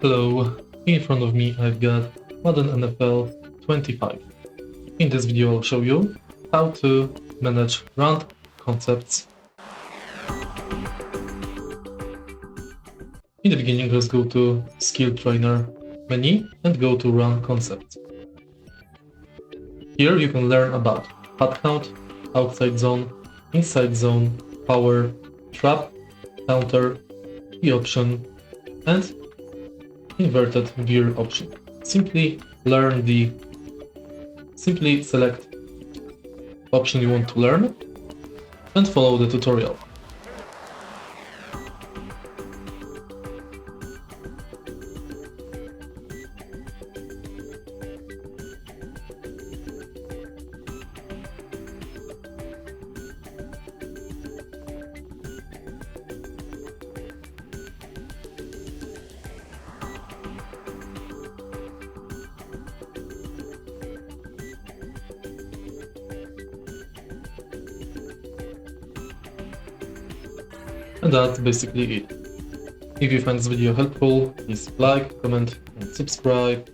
Hello, in front of me I've got Madden NFL 25. In this video I'll show you how to manage run concepts. In the beginning, let's go to Skill Trainer menu and go to Run Concepts. Here you can learn about hard count, outside zone, inside zone, power, trap, counter, key option, and inverted gear option. Simply select option you want to learn and follow the tutorial. And that's basically it. If you find this video helpful, please like, comment and subscribe.